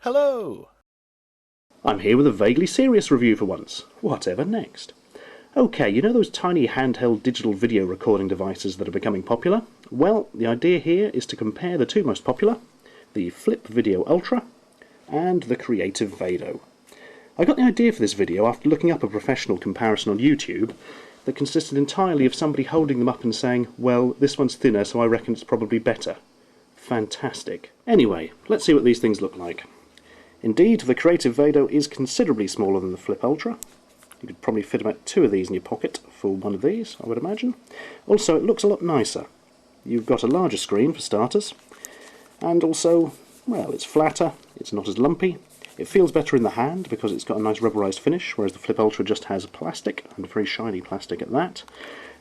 Hello! I'm here with a vaguely serious review for once. Whatever next? Okay, you know those tiny handheld digital video recording devices that are becoming popular? Well, the idea here is to compare the two most popular, the Flip Video Ultra and the Creative Vado. I got the idea for this video after looking up a professional comparison on YouTube that consisted entirely of somebody holding them up and saying, well, this one's thinner, so I reckon it's probably better. Fantastic. Anyway, let's see what these things look like. Indeed, the Creative Vado is considerably smaller than the Flip Ultra. You could probably fit about two of these in your pocket for one of these, I would imagine. Also, it looks a lot nicer. You've got a larger screen for starters, and also, well, it's flatter, it's not as lumpy, it feels better in the hand because it's got a nice rubberized finish, whereas the Flip Ultra just has plastic, and very shiny plastic at that.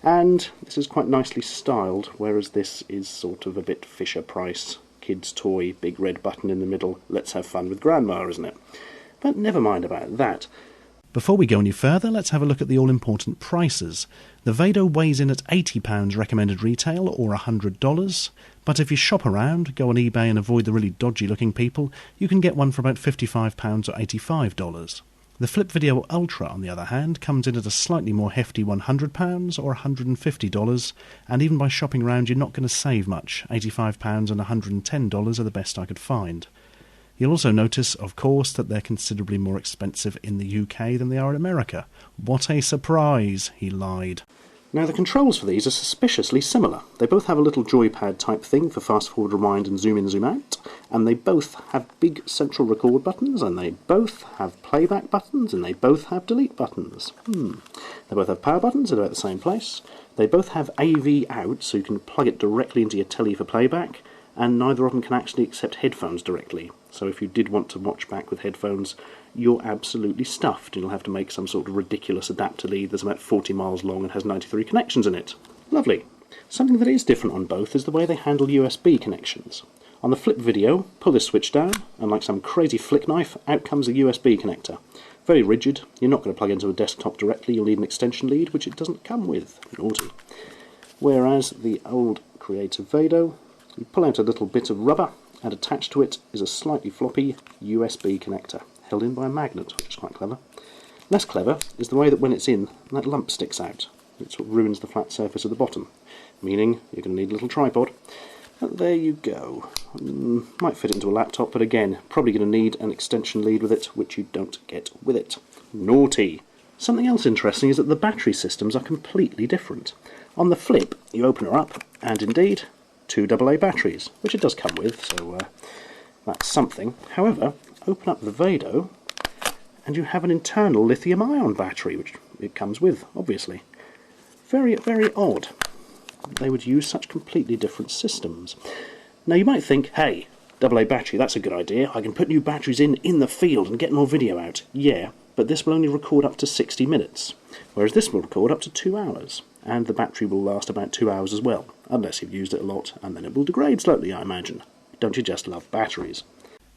And this is quite nicely styled, whereas this is sort of a bit Fisher-Price, kid's toy, big red button in the middle, let's have fun with grandma, isn't it? But never mind about that. Before we go any further, let's have a look at the all-important prices. The Vado weighs in at £80 recommended retail, or $100, but if you shop around, go on eBay and avoid the really dodgy-looking people, you can get one for about £55 or $85. The Flip Video Ultra, on the other hand, comes in at a slightly more hefty £100 or $150, and even by shopping around you're not going to save much. £85 and $110 are the best I could find. You'll also notice, of course, that they're considerably more expensive in the UK than they are in America. What a surprise, he lied. Now the controls for these are suspiciously similar. They both have a little joypad type thing for fast forward, rewind and zoom in, zoom out, and they both have big central record buttons, and they both have playback buttons, and they both have delete buttons. They both have power buttons, they're at the same place. They both have AV out, so you can plug it directly into your telly for playback, and neither of them can actually accept headphones directly. So if you did want to watch back with headphones, you're absolutely stuffed. You'll have to make some sort of ridiculous adapter lead that's about 40 miles long and has 93 connections in it. Lovely. Something that is different on both is the way they handle USB connections. On the Flip Video, pull this switch down, and like some crazy flick knife, out comes a USB connector. Very rigid. You're not going to plug into a desktop directly, you'll need an extension lead, which it doesn't come with. Naughty. Whereas the old Creative Vado, you pull out a little bit of rubber, and attached to it is a slightly floppy USB connector, held in by a magnet, which is quite clever. Less clever is the way that when it's in, that lump sticks out. It sort of ruins the flat surface of the bottom, meaning you're going to need a little tripod. But there you go. Might fit it into a laptop, but again, probably going to need an extension lead with it, which you don't get with it. Naughty! Something else interesting is that the battery systems are completely different. On the Flip, you open her up, and indeed, two AA batteries, which it does come with, so that's something. However, open up the Vado, and you have an internal lithium-ion battery, which it comes with, obviously. Very, very odd. They would use such completely different systems. Now you might think, hey, AA battery, that's a good idea. I can put new batteries in the field and get more video out. Yeah, but this will only record up to 60 minutes, whereas this will record up to 2 hours. And the battery will last about 2 hours as well, unless you've used it a lot, and then it will degrade slowly, I imagine. Don't you just love batteries?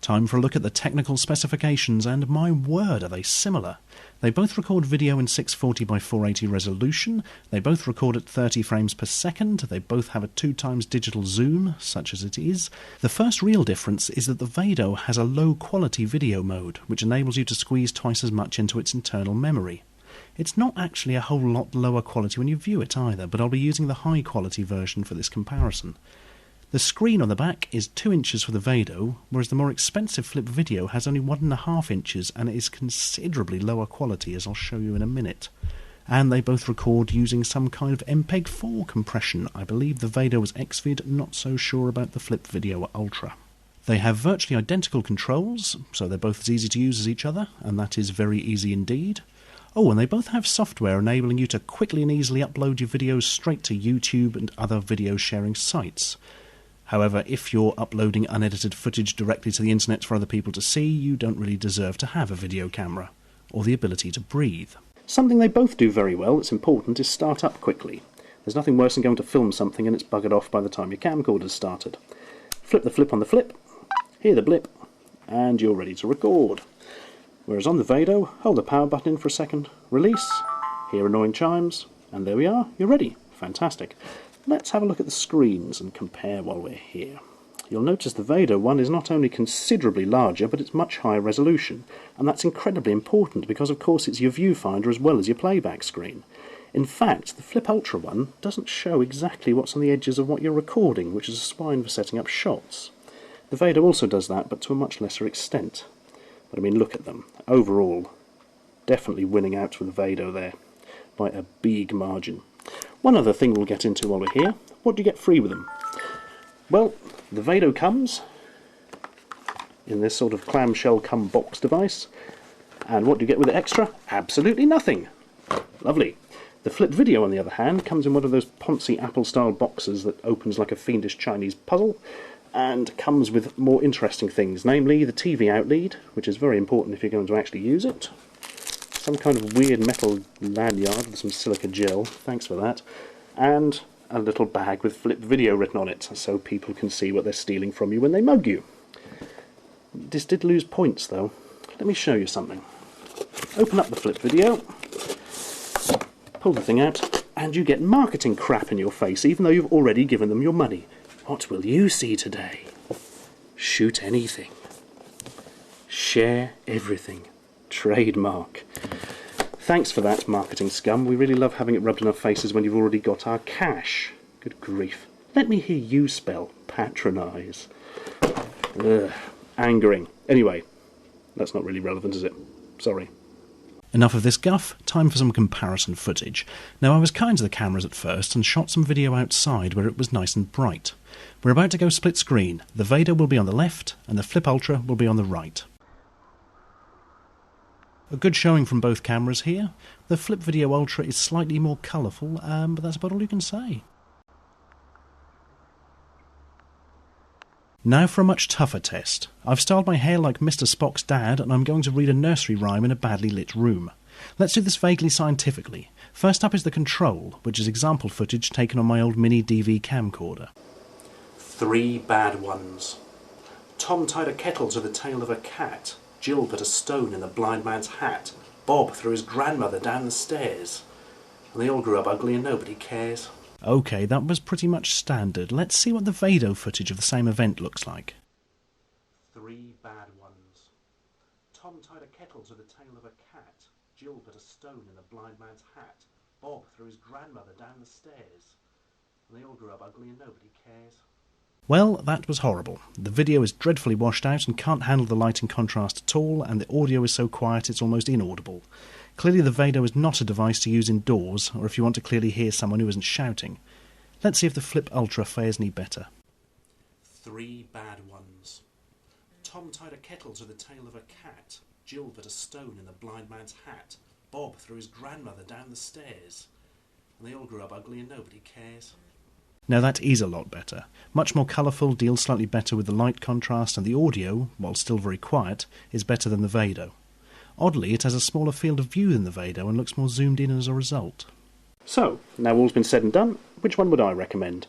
Time for a look at the technical specifications, and my word, are they similar. They both record video in 640 by 480 resolution, they both record at 30 frames per second, they both have a 2x digital zoom, such as it is. The first real difference is that the Vado has a low-quality video mode, which enables you to squeeze twice as much into its internal memory. It's not actually a whole lot lower quality when you view it either, but I'll be using the high-quality version for this comparison. The screen on the back is 2 inches for the Vado, whereas the more expensive Flip Video has only 1.5 inches, and it is considerably lower quality, as I'll show you in a minute. And they both record using some kind of MPEG-4 compression. I believe the Vado was Xvid, not so sure about the Flip Video Ultra. They have virtually identical controls, so they're both as easy to use as each other, and that is very easy indeed. Oh, and they both have software enabling you to quickly and easily upload your videos straight to YouTube and other video sharing sites. However, if you're uploading unedited footage directly to the internet for other people to see, you don't really deserve to have a video camera, or the ability to breathe. Something they both do very well that's important is start up quickly. There's nothing worse than going to film something and it's buggered off by the time your camcorder's started. Flip the Flip on the Flip, hear the blip, and you're ready to record. Whereas on the Vado, hold the power button in for a second, release, hear annoying chimes, and there we are, you're ready. Fantastic. Let's have a look at the screens and compare while we're here. you'll notice the Vado one is not only considerably larger, but it's much higher resolution, and that's incredibly important because of course it's your viewfinder as well as your playback screen. In fact, the Flip Ultra one doesn't show exactly what's on the edges of what you're recording, which is a spine for setting up shots. The Vado also does that, but to a much lesser extent. But I mean, look at them. Overall, definitely winning out with the Vado there by a big margin. One other thing we'll get into while we're here. What do you get free with them? Well, the Vado comes in this sort of clamshell cum box device. And what do you get with it extra? Absolutely nothing. Lovely. The Flip Video, on the other hand, comes in one of those poncy Apple-style boxes that opens like a fiendish Chinese puzzle, and comes with more interesting things, namely the TV out lead, which is very important if you're going to actually use it. Some kind of weird metal lanyard with some silica gel, thanks for that, and a little bag with Flip Video written on it, so people can see what they're stealing from you when they mug you. This did lose points, though. Let me show you something. Open up the Flip Video, pull the thing out, and you get marketing crap in your face, even though you've already given them your money. What will you see today? Shoot anything. Share everything. Trademark. Thanks for that, marketing scum. We really love having it rubbed in our faces when you've already got our cash. Good grief. Let me hear you spell patronise. Ugh, angering. Anyway, that's not really relevant, is it? Sorry. Enough of this guff, time for some comparison footage. Now, I was kind to the cameras at first and shot some video outside where it was nice and bright. We're about to go split screen. The Vado will be on the left and the Flip Ultra will be on the right. A good showing from both cameras here. The Flip Video Ultra is slightly more colourful, but that's about all you can say. Now for a much tougher test. I've styled my hair like Mr. Spock's dad, and I'm going to read a nursery rhyme in a badly lit room. Let's do this vaguely scientifically. First up is the control, which is example footage taken on my old mini DV camcorder. 3 bad ones. Tom tied a kettle to the tail of a cat. Jill put a stone in the blind man's hat. Bob threw his grandmother down the stairs. And they all grew up ugly and nobody cares. Okay, that was pretty much standard. Let's see what the Vado footage of the same event looks like. 3 bad ones. Tom tied a kettle to the tail of a cat. Jill put a stone in the blind man's hat. Bob threw his grandmother down the stairs. And they all grew up ugly and nobody cares. Well, that was horrible. The video is dreadfully washed out and can't handle the light and contrast at all, and the audio is so quiet it's almost inaudible. Clearly the Vado is not a device to use indoors, or if you want to clearly hear someone who isn't shouting. Let's see if the Flip Ultra fares any better. 3 bad ones. Tom tied a kettle to the tail of a cat. Jill put a stone in the blind man's hat. Bob threw his grandmother down the stairs. And they all grew up ugly and nobody cares. Now that is a lot better. Much more colourful, deals slightly better with the light contrast, and the audio, while still very quiet, is better than the Vado. Oddly, it has a smaller field of view than the Vado and looks more zoomed in as a result. So, now all's been said and done, which one would I recommend?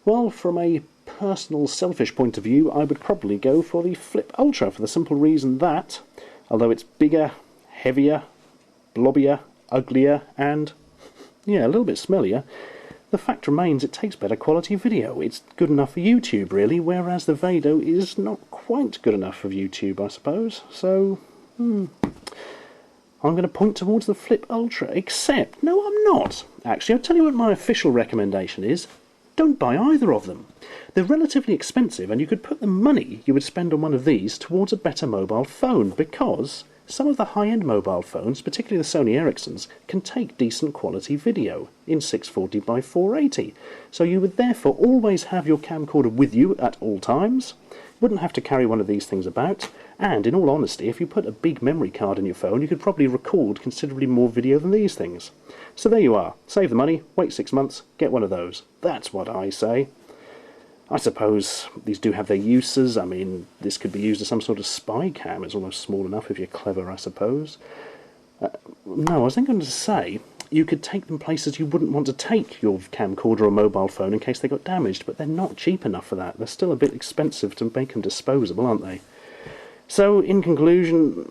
Well, from a personal, selfish point of view, I would probably go for the Flip Ultra for the simple reason that, although it's bigger, heavier, blobbier, uglier, and, yeah, a little bit smellier, the fact remains it takes better quality video. It's good enough for YouTube, really, whereas the Vado is not quite good enough for YouTube, I suppose. So, I'm going to point towards the Flip Ultra, except, no, I'm not. Actually, I'll tell you what my official recommendation is. Don't buy either of them. They're relatively expensive, and you could put the money you would spend on one of these towards a better mobile phone, because some of the high-end mobile phones, particularly the Sony Ericssons, can take decent quality video in 640 by 480. So you would therefore always have your camcorder with you at all times, wouldn't have to carry one of these things about, and in all honesty, if you put a big memory card in your phone, you could probably record considerably more video than these things. So there you are. Save the money, wait 6 months, get one of those. That's what I say. I suppose these do have their uses. I mean, this could be used as some sort of spy cam. It's almost small enough if you're clever, I suppose. No, I was then going to say, you could take them places you wouldn't want to take your camcorder or mobile phone in case they got damaged, but they're not cheap enough for that. They're still a bit expensive to make them disposable, aren't they? So, in conclusion,